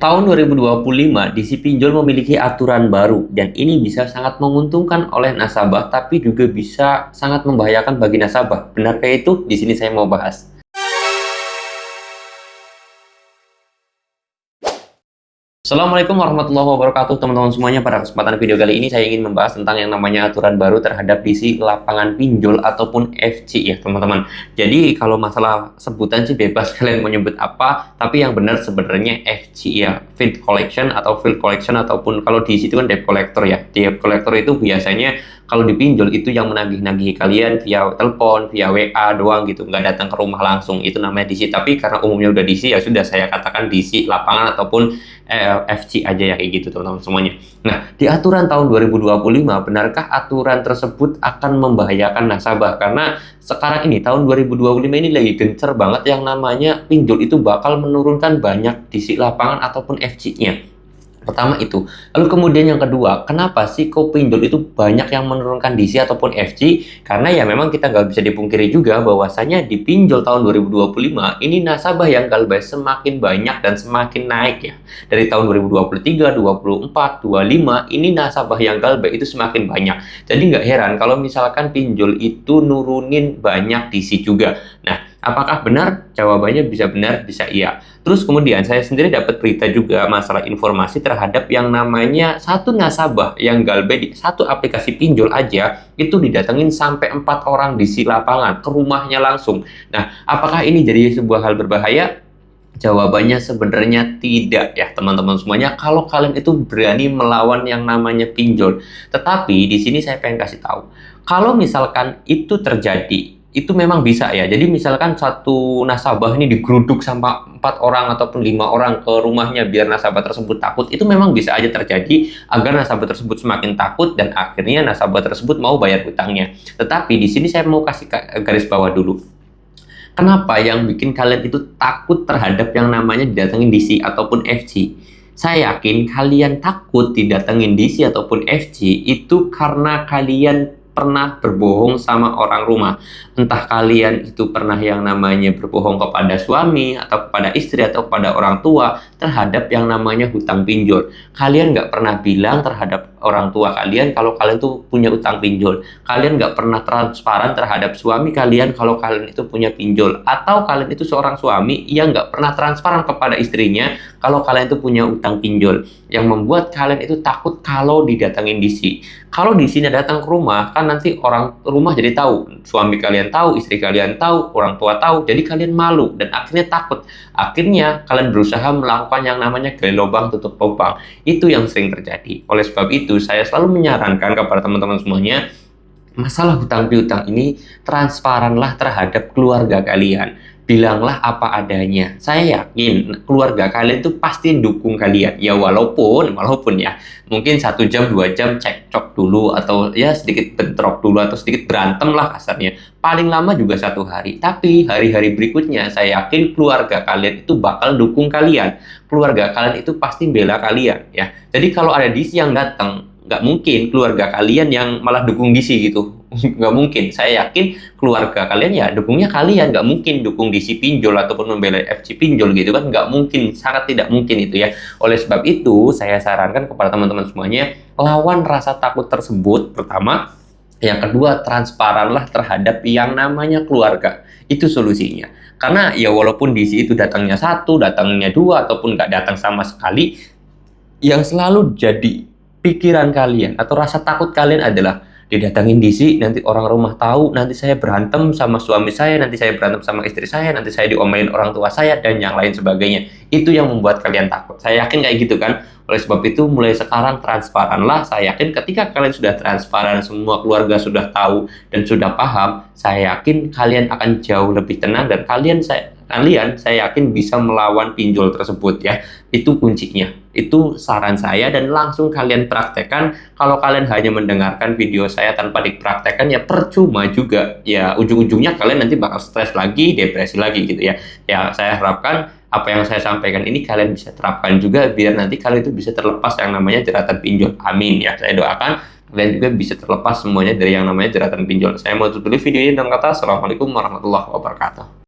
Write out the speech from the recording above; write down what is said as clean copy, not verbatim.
Tahun 2025, DC Pinjol memiliki aturan baru dan ini bisa sangat menguntungkan oleh nasabah tapi juga bisa sangat membahayakan bagi nasabah. Benarkah itu? Di sini saya mau bahas. Assalamualaikum warahmatullahi wabarakatuh teman-teman semuanya. Pada kesempatan video kali ini saya ingin membahas tentang yang namanya aturan baru terhadap DC lapangan pinjol ataupun FC ya teman-teman. Jadi kalau masalah sebutan sih bebas kalian mau nyebut apa, tapi yang benar sebenarnya FC ya, field collection atau field collection, ataupun kalau DC itu kan debt collector ya. Debt collector itu biasanya kalau dipinjol itu yang menagih-nagihi kalian via telepon, via WA doang gitu, nggak datang ke rumah langsung, itu namanya DC. Tapi karena umumnya udah DC ya sudah saya katakan DC lapangan ataupun FC aja ya, kayak gitu teman-teman semuanya. Nah, di aturan tahun 2025, benarkah aturan tersebut akan membahayakan nasabah? Karena sekarang ini tahun 2025 ini lagi gencar banget yang namanya pinjol itu bakal menurunkan banyak DC lapangan ataupun FC-nya. Pertama itu. Lalu kemudian yang kedua, kenapa sih kok pinjol itu banyak yang menurunkan DC ataupun FC? Karena ya memang kita nggak bisa dipungkiri juga bahwasanya di pinjol tahun 2025 ini nasabah yang galbay semakin banyak dan semakin naik ya. Dari tahun 2023, 24, 25 ini nasabah yang galbay itu semakin banyak. Jadi nggak heran kalau misalkan pinjol itu nurunin banyak DC juga. Nah, apakah benar? Jawabannya bisa benar, bisa iya. Terus kemudian saya sendiri dapat berita juga masalah informasi terhadap yang namanya satu nasabah yang galbay di satu aplikasi pinjol aja itu didatengin sampai 4 orang di si lapangan ke rumahnya langsung. Nah, apakah ini jadi sebuah hal berbahaya? Jawabannya sebenarnya tidak ya teman-teman semuanya, kalau kalian itu berani melawan yang namanya pinjol. Tetapi di sini saya pengen kasih tahu, kalau misalkan itu terjadi, itu memang bisa ya. Jadi misalkan satu nasabah ini digeruduk sama 4 orang ataupun 5 orang ke rumahnya biar nasabah tersebut takut, itu memang bisa aja terjadi agar nasabah tersebut semakin takut dan akhirnya nasabah tersebut mau bayar hutangnya. Tetapi di sini saya mau kasih garis bawah dulu. Kenapa yang bikin kalian itu takut terhadap yang namanya didatengin DC ataupun FC? Saya yakin kalian takut didatengin DC ataupun FC itu karena kalian pernah berbohong sama orang rumah. Entah kalian itu pernah yang namanya berbohong kepada suami atau kepada istri atau kepada orang tua terhadap yang namanya hutang pinjol. Kalian nggak pernah bilang terhadap orang tua kalian kalau kalian tuh punya utang pinjol. Kalian nggak pernah transparan terhadap suami kalian kalau kalian itu punya pinjol. Atau kalian itu seorang suami yang nggak pernah transparan kepada istrinya kalau kalian itu punya utang pinjol. Yang membuat kalian itu takut kalau didatangin DC. Kalau di sini datang ke rumah, kan nanti orang rumah jadi tahu, suami kalian tahu, istri kalian tahu, orang tua tahu, jadi kalian malu dan akhirnya takut. Akhirnya kalian berusaha melakukan yang namanya gali lubang tutup lubang. Itu yang sering terjadi. Oleh sebab itu, saya selalu menyarankan kepada teman-teman semuanya, masalah hutang piutang ini transparanlah terhadap keluarga kalian. Bilanglah apa adanya. Saya yakin keluarga kalian itu pasti dukung kalian. Ya walaupun ya mungkin 1 jam 2 jam cekcok dulu atau ya sedikit bentrok dulu atau sedikit berantem lah kasarnya. Paling lama juga 1 hari. Tapi hari-hari berikutnya saya yakin keluarga kalian itu bakal dukung kalian. Keluarga kalian itu pasti bela kalian ya. Jadi kalau ada DC yang datang, nggak mungkin keluarga kalian yang malah dukung DC gitu. Nggak mungkin. Saya yakin keluarga kalian ya dukungnya kalian, nggak mungkin dukung DC pinjol ataupun membela FC pinjol gitu kan, nggak mungkin, sangat tidak mungkin itu ya. Oleh sebab itu saya sarankan kepada teman-teman semuanya, lawan rasa takut tersebut pertama. Yang kedua, transparanlah terhadap yang namanya keluarga. Itu solusinya. Karena ya walaupun DC itu datangnya 1, datangnya 2 ataupun nggak datang sama sekali, yang selalu jadi pikiran kalian atau rasa takut kalian adalah didatangin DC, nanti orang rumah tahu, nanti saya berantem sama suami saya, nanti saya berantem sama istri saya, nanti saya diomelin orang tua saya, dan yang lain sebagainya. Itu yang membuat kalian takut. Saya yakin kayak gitu kan. Oleh sebab itu, mulai sekarang transparanlah. Saya yakin ketika kalian sudah transparan, semua keluarga sudah tahu dan sudah paham, saya yakin kalian akan jauh lebih tenang dan kalian saya yakin bisa melawan pinjol tersebut ya. Itu kuncinya. Itu saran saya dan langsung kalian praktekkan. Kalau kalian hanya mendengarkan video saya tanpa dipraktekkan ya percuma juga. Ya ujung-ujungnya kalian nanti bakal stres lagi, depresi lagi gitu ya. Ya saya harapkan apa yang saya sampaikan ini kalian bisa terapkan juga biar nanti kalian itu bisa terlepas yang namanya jeratan pinjol. Amin ya. Saya doakan kalian juga bisa terlepas semuanya dari yang namanya jeratan pinjol. Saya mau tutup dulu video ini dengan kata Assalamualaikum warahmatullahi wabarakatuh.